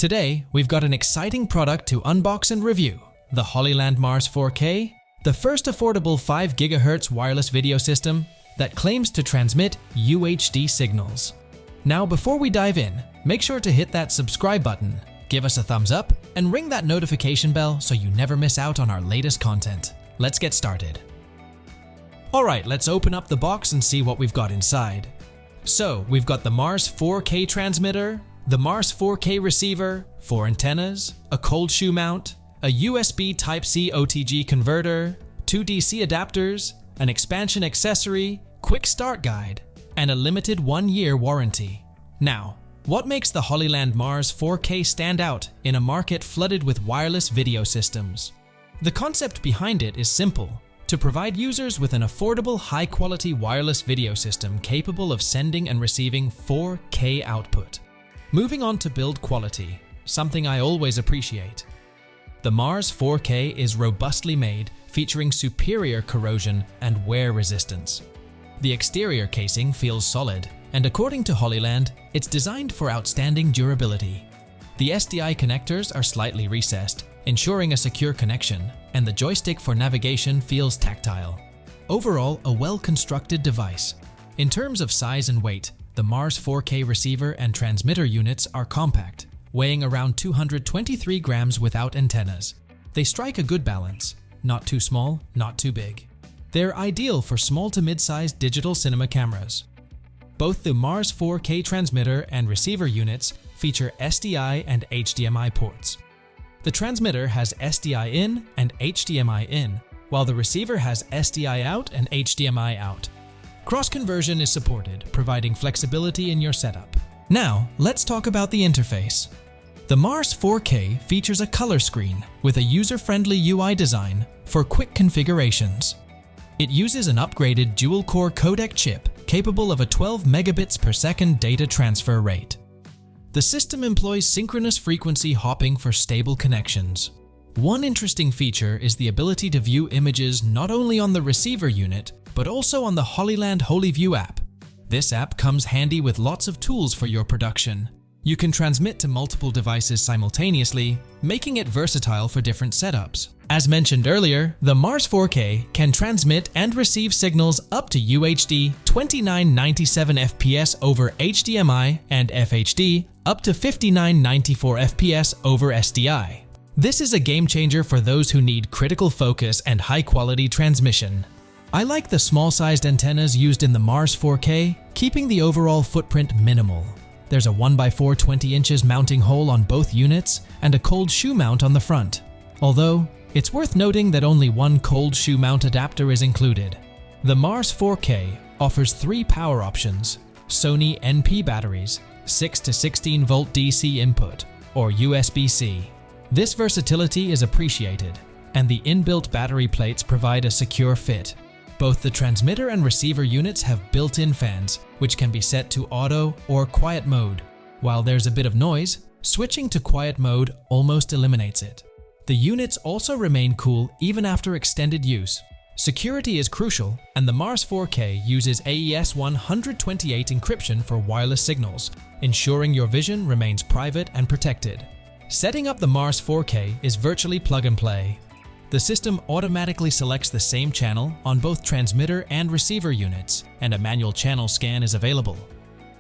Today, we've got an exciting product to unbox and review, the Hollyland Mars 4K, the first affordable 5 GHz wireless video system that claims to transmit UHD signals. Now, before we dive in, make sure to hit that subscribe button, give us a thumbs up, and ring that notification bell so you never miss out on our latest content. Let's get started. Alright, let's open up the box and see what we've got inside. So, we've got the Mars 4K transmitter, the Mars 4K receiver, 4 antennas, a cold shoe mount, a USB Type-C OTG converter, 2 DC adapters, an expansion accessory, quick start guide, and a limited 1-year warranty. Now, what makes the Hollyland Mars 4K stand out in a market flooded with wireless video systems? The concept behind it is simple: to provide users with an affordable, high-quality wireless video system capable of sending and receiving 4K output. Moving on to build quality, something I always appreciate. The Mars 4K is robustly made, featuring superior corrosion and wear resistance. The exterior casing feels solid, and according to Hollyland, it's designed for outstanding durability. The SDI connectors are slightly recessed, ensuring a secure connection, and the joystick for navigation feels tactile. Overall, a well-constructed device. In terms of size and weight, the Mars 4K receiver and transmitter units are compact, weighing around 223 grams without antennas. They strike a good balance, not too small, not too big. They're ideal for small to mid-sized digital cinema cameras. Both the Mars 4K transmitter and receiver units feature SDI and HDMI ports. The transmitter has SDI in and HDMI in, while the receiver has SDI out and HDMI out. Cross-conversion is supported, providing flexibility in your setup. Now, let's talk about the interface. The Mars 4K features a color screen with a user-friendly UI design for quick configurations. It uses an upgraded dual-core codec chip capable of a 12 megabits per second data transfer rate. The system employs synchronous frequency hopping for stable connections. One interesting feature is the ability to view images not only on the receiver unit, but also on the Hollyland HoloView app. This app comes handy with lots of tools for your production. You can transmit to multiple devices simultaneously, making it versatile for different setups. As mentioned earlier, the Mars 4K can transmit and receive signals up to UHD 2997 FPS over HDMI and FHD up to 5994 FPS over SDI. This is a game changer for those who need critical focus and high-quality transmission. I like the small-sized antennas used in the Mars 4K, keeping the overall footprint minimal. There's a 1x4 20 inches mounting hole on both units and a cold shoe mount on the front. Although, it's worth noting that only one cold shoe mount adapter is included. The Mars 4K offers 3 power options: Sony NP batteries, 6 to 16 volt DC input, or USB-C. This versatility is appreciated, and the inbuilt battery plates provide a secure fit. Both the transmitter and receiver units have built-in fans, which can be set to auto or quiet mode. While there's a bit of noise, switching to quiet mode almost eliminates it. The units also remain cool even after extended use. Security is crucial, and the Mars 4K uses AES-128 encryption for wireless signals, ensuring your vision remains private and protected. Setting up the Mars 4K is virtually plug-and-play. The system automatically selects the same channel on both transmitter and receiver units, and a manual channel scan is available.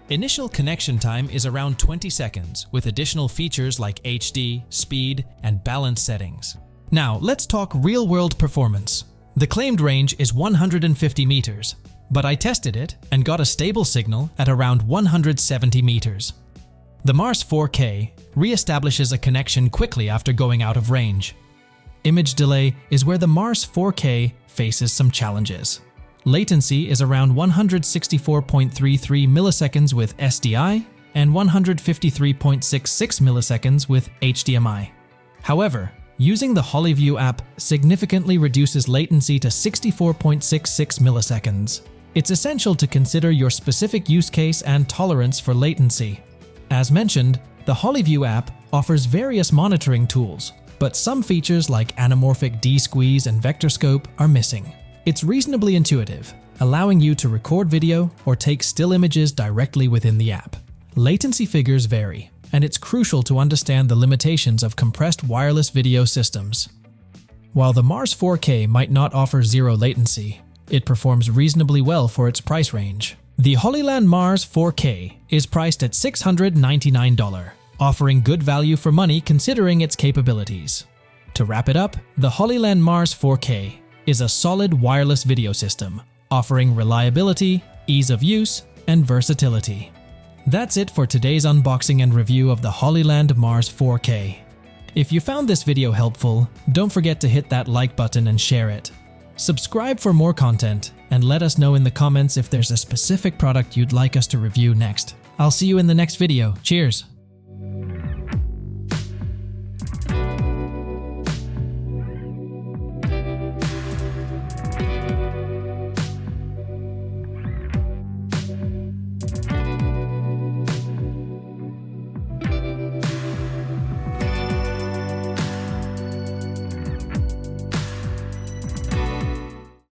Initial connection time is around 20 seconds, with additional features like HD, speed, and balance settings. Now, let's talk real-world performance. The claimed range is 150 meters, but I tested it and got a stable signal at around 170 meters. The Mars 4K re-establishes a connection quickly after going out of range. Image delay is where the Mars 4K faces some challenges. Latency is around 164.33 milliseconds with SDI and 153.66 milliseconds with HDMI. However, using the HoloView app significantly reduces latency to 64.66 milliseconds. It's essential to consider your specific use case and tolerance for latency. As mentioned, the HoloView app offers various monitoring tools, but some features like anamorphic D-squeeze and vector scope are missing. It's reasonably intuitive, allowing you to record video or take still images directly within the app. Latency figures vary, and it's crucial to understand the limitations of compressed wireless video systems. While the Mars 4K might not offer zero latency, it performs reasonably well for its price range. The Hollyland Mars 4K is priced at $699, offering good value for money considering its capabilities. To wrap it up, the Hollyland Mars 4K is a solid wireless video system, offering reliability, ease of use, and versatility. That's it for today's unboxing and review of the Hollyland Mars 4K. If you found this video helpful, don't forget to hit that like button and share it. Subscribe for more content, and let us know in the comments if there's a specific product you'd like us to review next. I'll see you in the next video. Cheers!